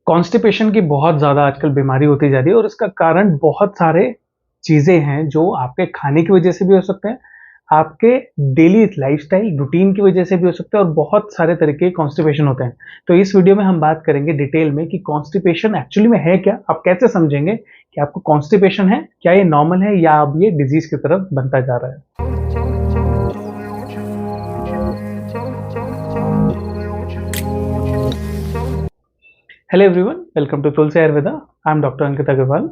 Constipation की बहुत ज़्यादा आजकल बीमारी होती जा रही है और इसका कारण बहुत सारे चीज़ें हैं जो आपके खाने की वजह से भी हो सकते हैं, आपके डेली लाइफ़स्टाइल रूटीन की वजह से भी हो सकते हैं और बहुत सारे तरीके के कॉन्स्टिपेशन होते हैं। तो इस वीडियो में हम बात करेंगे डिटेल में कि कॉन्स्टिपेशन एक्चुअली में है क्या? आप कैसे समझेंगे कि आपको कॉन्स्टिपेशन है? क्या ये नॉर्मल है या अब ये डिज़ीज़ की तरफ बनता जा रहा है? Hello everyone, welcome to Tulsi Ayurveda. I am doctor Ankit Agarwal.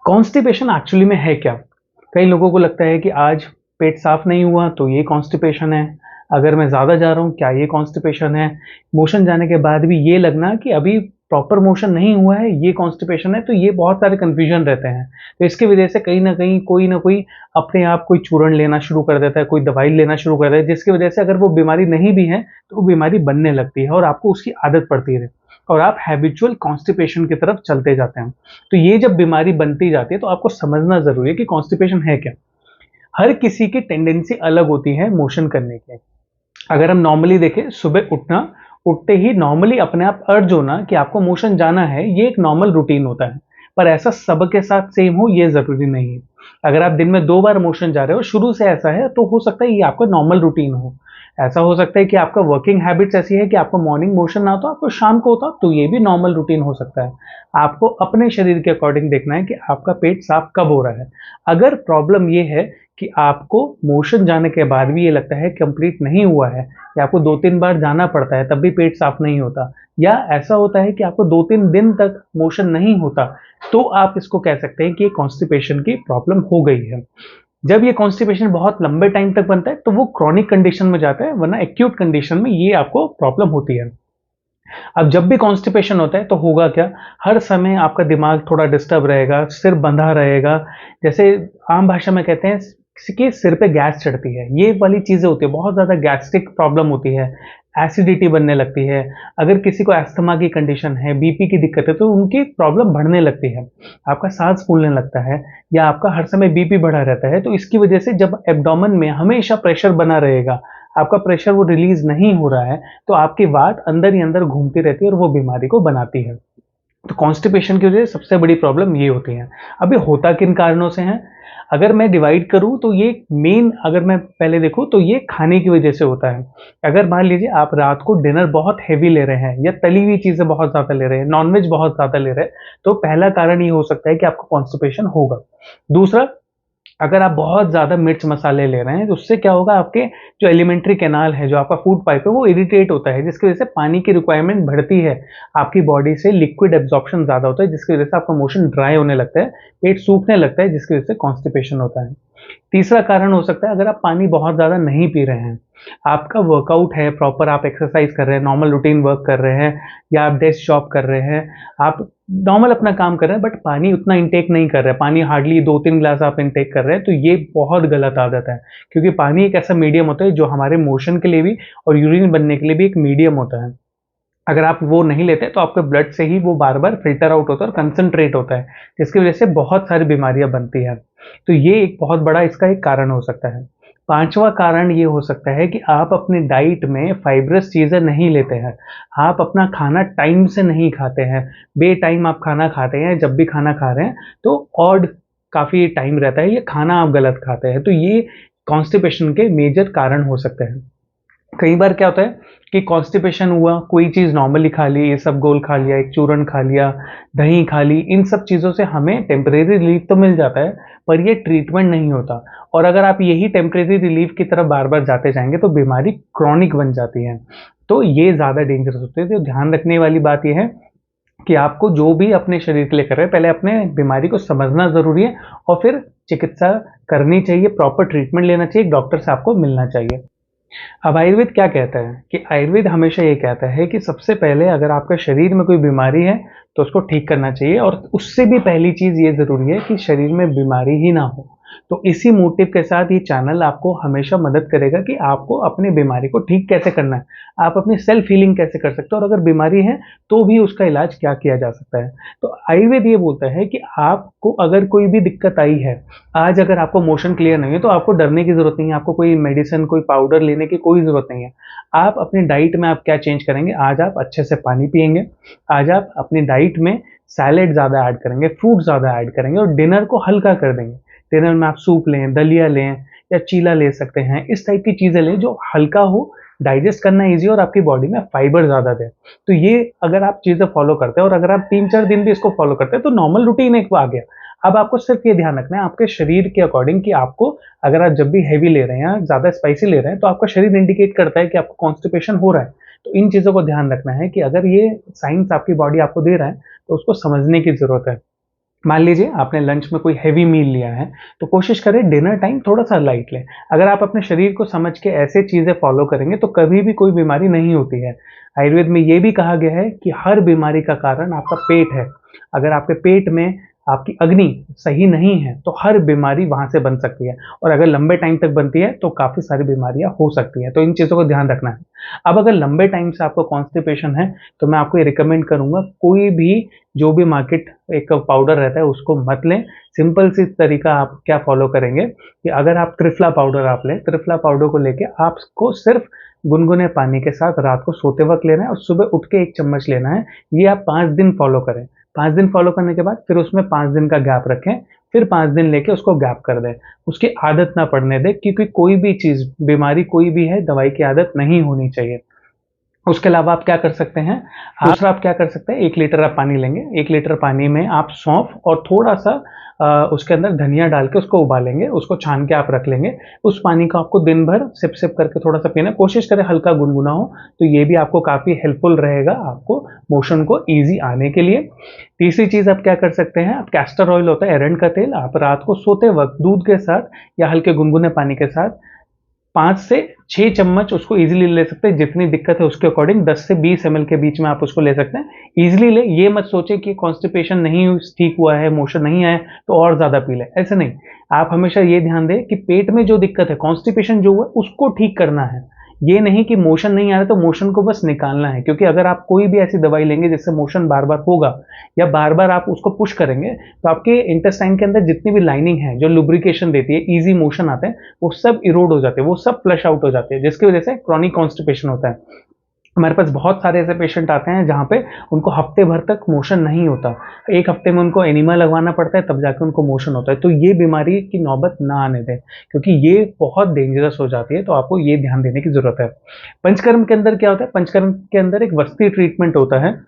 Constipation actually में है क्या? कई लोगों को लगता है कि आज पेट साफ नहीं हुआ तो ये कॉन्स्टिपेशन है। अगर मैं ज़्यादा जा रहा हूँ क्या ये कॉन्स्टिपेशन है? मोशन जाने के बाद भी ये लगना कि अभी प्रॉपर मोशन नहीं हुआ है ये कॉन्स्टिपेशन है। तो ये बहुत सारे कन्फ्यूजन रहते हैं। तो इसकी वजह से कहीं ना कोई अपने आप कोई चूर्ण लेना शुरू कर देता है, कोई दवाई लेना शुरू कर देता है, जिसकी वजह से अगर वो बीमारी नहीं भी है तो वो बीमारी बनने लगती है और आपको उसकी आदत पड़ती है और आप हैबिचुअल कॉन्स्टिपेशन की तरफ चलते जाते हैं। तो ये जब बीमारी बनती जाती है तो आपको समझना ज़रूरी है कि कॉन्स्टिपेशन है क्या। हर किसी की टेंडेंसी अलग होती है मोशन करने की। अगर हम नॉर्मली देखें, सुबह उठना, उठते ही नॉर्मली अपने आप अर्ज होना कि आपको मोशन जाना है, ये एक नॉर्मल रूटीन होता है। पर ऐसा सबके साथ सेम हो ये ज़रूरी नहीं है। अगर आप दिन में 2 बार मोशन जा रहे हो, शुरू से ऐसा है, तो हो सकता है ये आपका नॉर्मल रूटीन हो। ऐसा हो सकता है कि आपका वर्किंग हैबिट्स ऐसी है कि आपको मॉर्निंग मोशन ना हो तो आपको शाम को होता, तो ये भी नॉर्मल रूटीन हो सकता है। आपको अपने शरीर के अकॉर्डिंग देखना है कि आपका पेट साफ कब हो रहा है। अगर प्रॉब्लम ये है कि आपको मोशन जाने के बाद भी ये लगता है कंप्लीट नहीं हुआ है या आपको 2-3 बार जाना पड़ता है तब भी पेट साफ नहीं होता, या ऐसा होता है कि आपको 2-3 दिन तक मोशन नहीं होता, तो आप इसको कह सकते हैं कि ये कॉन्स्टिपेशन की प्रॉब्लम हो गई है। जब ये कॉन्स्टिपेशन बहुत लंबे टाइम तक बनता है तो वो क्रॉनिक कंडीशन में जाता है, वरना एक्यूट कंडीशन में ये आपको प्रॉब्लम होती है। अब जब भी कॉन्स्टिपेशन होता है तो होगा क्या, हर समय आपका दिमाग थोड़ा डिस्टर्ब रहेगा, सिर बंधा रहेगा। जैसे आम भाषा में कहते हैं किसी के सिर पे गैस चढ़ती है, ये वाली चीज़ें होती है, बहुत ज़्यादा गैस्ट्रिक प्रॉब्लम होती है, एसिडिटी बनने लगती है। अगर किसी को अस्थमा की कंडीशन है, बीपी की दिक्कत है, तो उनकी प्रॉब्लम बढ़ने लगती है। आपका सांस फूलने लगता है या आपका हर समय बीपी बढ़ा रहता है, तो इसकी वजह से जब एब्डोमेन में हमेशा प्रेशर बना रहेगा, आपका प्रेशर वो रिलीज़ नहीं हो रहा है, तो आपकी वात अंदर ही अंदर घूमती रहती है और वो बीमारी को बनाती है। तो कॉन्स्टिपेशन की वजह से सबसे बड़ी प्रॉब्लम ये होती है। अब ये होता किन कारणों से है? अगर मैं डिवाइड करूँ तो ये मेन, अगर मैं पहले देखूँ तो ये खाने की वजह से होता है। अगर मान लीजिए आप रात को डिनर बहुत हेवी ले रहे हैं या तली हुई चीज़ें बहुत ज़्यादा ले रहे हैं, नॉन-वेज बहुत ज़्यादा ले रहे हैं, तो पहला कारण ये हो सकता है कि आपको कॉन्स्टिपेशन होगा। दूसरा, अगर आप बहुत ज़्यादा मिर्च मसाले ले रहे हैं तो उससे क्या होगा, आपके जो एलिमेंट्री कैनाल है, जो आपका फूड पाइप है, वो इरिटेट होता है, जिसकी वजह से पानी की रिक्वायरमेंट बढ़ती है। आपकी बॉडी से लिक्विड एब्जॉर्प्शन ज़्यादा होता है, जिसकी वजह से आपका मोशन ड्राई होने लगता है, पेट सूखने लगता है, जिसकी वजह से कॉन्स्टिपेशन होता है। तीसरा कारण हो सकता है अगर आप पानी बहुत ज़्यादा नहीं पी रहे हैं, आपका वर्कआउट है, प्रॉपर आप एक्सरसाइज कर रहे हैं, नॉर्मल रूटीन वर्क कर रहे हैं या आप डेस्क जॉब कर रहे हैं, आप नॉर्मल अपना काम कर रहे हैं, बट पानी उतना इंटेक नहीं कर रहे हैं, पानी हार्डली 2-3 ग्लास आप इंटेक कर रहे हैं, तो ये बहुत गलत आदत है। क्योंकि पानी एक ऐसा मीडियम होता है जो हमारे मोशन के लिए भी और यूरिन बनने के लिए भी एक मीडियम होता है। अगर आप वो नहीं लेते तो आपके ब्लड से ही वो बार-बार फ़िल्टर आउट होता है और कंसंट्रेट होता है, जिसकी वजह से बहुत सारी बीमारियाँ बनती हैं। तो ये एक बहुत बड़ा इसका एक कारण हो सकता है। 5वां कारण ये हो सकता है कि आप अपनी डाइट में फाइब्रस चीज़ें नहीं लेते हैं। आप अपना खाना टाइम से नहीं खाते हैं, बेटाइम आप खाना खाते हैं, जब भी खाना खा रहे हैं तो ऑड काफ़ी टाइम रहता है, ये खाना आप गलत खाते हैं। तो ये कॉन्स्टिपेशन के मेजर कारण हो सकते हैं। कई बार क्या होता है कि कॉन्स्टिपेशन हुआ, कोई चीज़ नॉर्मली खा ली, इसबगोल खा लिया, एक चूरन खा लिया, दही खा ली, इन सब चीज़ों से हमें टेम्परेरी रिलीफ तो मिल जाता है, पर ये ट्रीटमेंट नहीं होता। और अगर आप यही टेम्परेरी रिलीफ की तरफ बार-बार जाते जाएँगे तो बीमारी क्रॉनिक बन जाती है। तो ये ज़्यादा डेंजरस होती है। तो ध्यान रखने वाली बात ये है कि आपको जो भी अपने शरीर के लिए कर रहे हैं, पहले अपने बीमारी को समझना ज़रूरी है और फिर चिकित्सा करनी चाहिए, प्रॉपर ट्रीटमेंट लेना चाहिए, डॉक्टर से आपको मिलना चाहिए। अब आयुर्वेद क्या कहता है कि आयुर्वेद हमेशा ये कहता है कि सबसे पहले अगर आपके शरीर में कोई बीमारी है तो उसको ठीक करना चाहिए, और उससे भी पहली चीज़ ये ज़रूरी है कि शरीर में बीमारी ही ना हो। तो इसी मोटिव के साथ ये चैनल आपको हमेशा मदद करेगा कि आपको अपनी बीमारी को ठीक कैसे करना है, आप अपनी सेल्फ हीलिंग कैसे कर सकते हो, और अगर बीमारी है तो भी उसका इलाज क्या किया जा सकता है। तो आयुर्वेद ये बोलता है कि आपको अगर कोई भी दिक्कत आई है, आज अगर आपको मोशन क्लियर नहीं है तो आपको डरने की ज़रूरत नहीं है, आपको कोई मेडिसिन, कोई पाउडर लेने की कोई ज़रूरत नहीं है। आप अपनी डाइट में आप क्या चेंज करेंगे, आज आप अच्छे से पानी पिएँगे, आज आप अपनी डाइट में सैलेड ज़्यादा ऐड करेंगे, फ्रूट ज़्यादा ऐड करेंगे और डिनर को हल्का कर देंगे। डिनर में आप सूप लें, दलिया लें या चीला ले सकते हैं, इस टाइप की चीज़ें लें जो हल्का हो, डाइजेस्ट करना ईज़ी हो और आपकी बॉडी में फाइबर ज़्यादा दे। तो ये अगर आप चीज़ें फॉलो करते हैं और अगर आप 3-4 दिन भी इसको फॉलो करते हैं तो नॉर्मल रूटीन एक आ गया। अब आपको सिर्फ ये ध्यान रखना है आपके शरीर के अकॉर्डिंग कि आपको, अगर आप जब भी हेवी ले रहे हैं, ज़्यादा स्पाइसी ले रहे हैं, तो आपका शरीर इंडिकेट करता है कि आपको कॉन्स्टिपेशन हो रहा है। तो इन चीज़ों को ध्यान रखना है कि अगर ये साइन्स आपकी बॉडी आपको दे रहा है, तो उसको समझने की ज़रूरत है। मान लीजिए आपने लंच में कोई हेवी मील लिया है, तो कोशिश करें डिनर टाइम थोड़ा-सा लाइट लें। अगर आप अपने शरीर को समझ के ऐसे चीज़ें फ़ॉलो करेंगे, तो कभी भी कोई बीमारी नहीं होती है। आयुर्वेद में ये भी कहा गया है कि हर बीमारी का कारण आपका पेट है। अगर आपके पेट में आपकी अग्नि सही नहीं है, तो हर बीमारी वहाँ से बन सकती है और अगर लंबे टाइम तक बनती है, तो काफ़ी सारी बीमारियाँ हो सकती हैं। तो इन चीज़ों को ध्यान रखना है। अब अगर लंबे टाइम से आपको कॉन्स्टिपेशन है, तो मैं आपको ये रिकमेंड करूँगा, कोई भी जो भी मार्केट एक पाउडर रहता है उसको मत लें। सिंपल सी तरीका आप क्या फॉलो करेंगे कि अगर आप त्रिफला पाउडर आप लें, त्रिफला पाउडर को लेके आपको सिर्फ गुनगुने पानी के साथ रात को सोते वक्त लेना है और सुबह उठ के 1 चम्मच लेना है। ये आप 5 दिन फॉलो करें। 5 दिन फॉलो करने के बाद फिर उसमें 5 दिन का गैप रखें, फिर 5 दिन लेके उसको गैप कर दें। उसकी आदत ना पड़ने दें, क्योंकि कोई भी चीज़, बीमारी कोई भी है, दवाई की आदत नहीं होनी चाहिए। उसके अलावा आप क्या कर सकते हैं, दूसरा आप क्या कर सकते हैं, 1 लीटर आप पानी लेंगे, 1 लीटर पानी में आप सौंफ और थोड़ा-सा उसके अंदर धनिया डाल के उसको उबालेंगे, उसको छान के आप रख लेंगे। उस पानी को आपको दिन भर सिप-सिप करके थोड़ा-सा पीना है, कोशिश करें हल्का गुनगुना हो, तो ये भी आपको काफ़ी हेल्पफुल रहेगा आपको मोशन को ईज़ी आने के लिए। तीसरी चीज़ आप क्या कर सकते हैं, आप कैस्टर ऑयल होता है, अरंड का तेल, आप रात को सोते वक़्त दूध के साथ या हल्के गुनगुने पानी के साथ 5 से 6 चम्मच उसको ईज़िली ले सकते हैं, जितनी दिक्कत है उसके अकॉर्डिंग 10 से 20 एमएल के बीच में आप उसको ले सकते हैं। ईज़िली लें, ये मत सोचें कि कॉन्स्टिपेशन नहीं ठीक हुआ है, मोशन नहीं आया तो और ज़्यादा पी लें, ऐसे नहीं। आप हमेशा ये ध्यान दें कि पेट में जो दिक्कत है, कॉन्स्टिपेशन जो हुआ है उसको ठीक करना है। ये नहीं कि मोशन नहीं आ रहा तो मोशन को बस निकालना है, क्योंकि अगर आप कोई भी ऐसी दवाई लेंगे जिससे मोशन बार-बार होगा या बार-बार आप उसको पुश करेंगे, तो आपके इंटेस्टाइन के अंदर जितनी भी लाइनिंग है, जो लुब्रिकेशन देती है, ईज़ी मोशन आते हैं, वो सब इरोड हो जाते हैं, वो सब फ्लश आउट हो जाते हैं, जिसकी वजह से क्रॉनिक कॉन्स्टिपेशन होता है। हमारे पास बहुत सारे ऐसे पेशेंट आते हैं जहाँ पे उनको हफ्ते भर तक मोशन नहीं होता। 1 हफ्ते में उनको एनिमा लगवाना पड़ता है, तब जाके उनको मोशन होता है। तो ये बीमारी की नौबत ना आने दें, क्योंकि ये बहुत डेंजरस हो जाती है, तो आपको ये ध्यान देने की ज़रूरत है। पंचकर्म के अंदर क्या होता है? पंचकर्म के अंदर एक वस्ती ट्रीटमेंट होता है,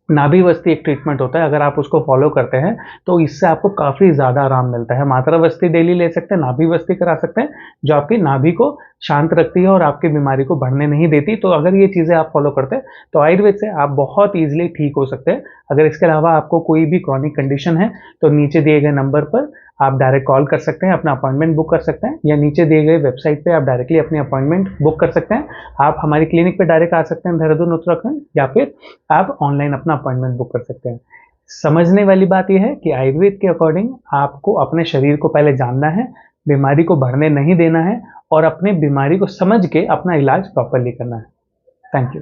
नाभि वस्ती एक ट्रीटमेंट होता है। अगर आप उसको फॉलो करते हैं, तो इससे आपको काफ़ी ज़्यादा आराम मिलता है। मात्रा वस्ती डेली ले सकते हैं, नाभि वस्ती करा सकते हैं, जो आपकी नाभि को शांत रखती है और आपकी बीमारी को बढ़ने नहीं देती। तो अगर ये चीज़ें आप फॉलो करते हैं, तो आयुर्वेद से आप बहुत ईज़िली ठीक हो सकते हैं। अगर इसके अलावा आपको कोई भी क्रॉनिक कंडीशन है, तो नीचे दिए गए नंबर पर आप डायरेक्ट कॉल कर सकते हैं, अपना अपॉइंटमेंट बुक कर सकते हैं, या नीचे दिए गए वेबसाइट पे आप डायरेक्टली अपनी अपॉइंटमेंट बुक कर सकते हैं। आप हमारी क्लिनिक पे डायरेक्ट आ सकते हैं, देहरादून, उत्तराखंड, या फिर आप ऑनलाइन अपना अपॉइंटमेंट बुक कर सकते हैं। समझने वाली बात यह है कि आयुर्वेद के अकॉर्डिंग आपको अपने शरीर को पहले जानना है, बीमारी को बढ़ने नहीं देना है और अपनी बीमारी को समझ के अपना इलाज प्रॉपर्ली करना है। Thank you.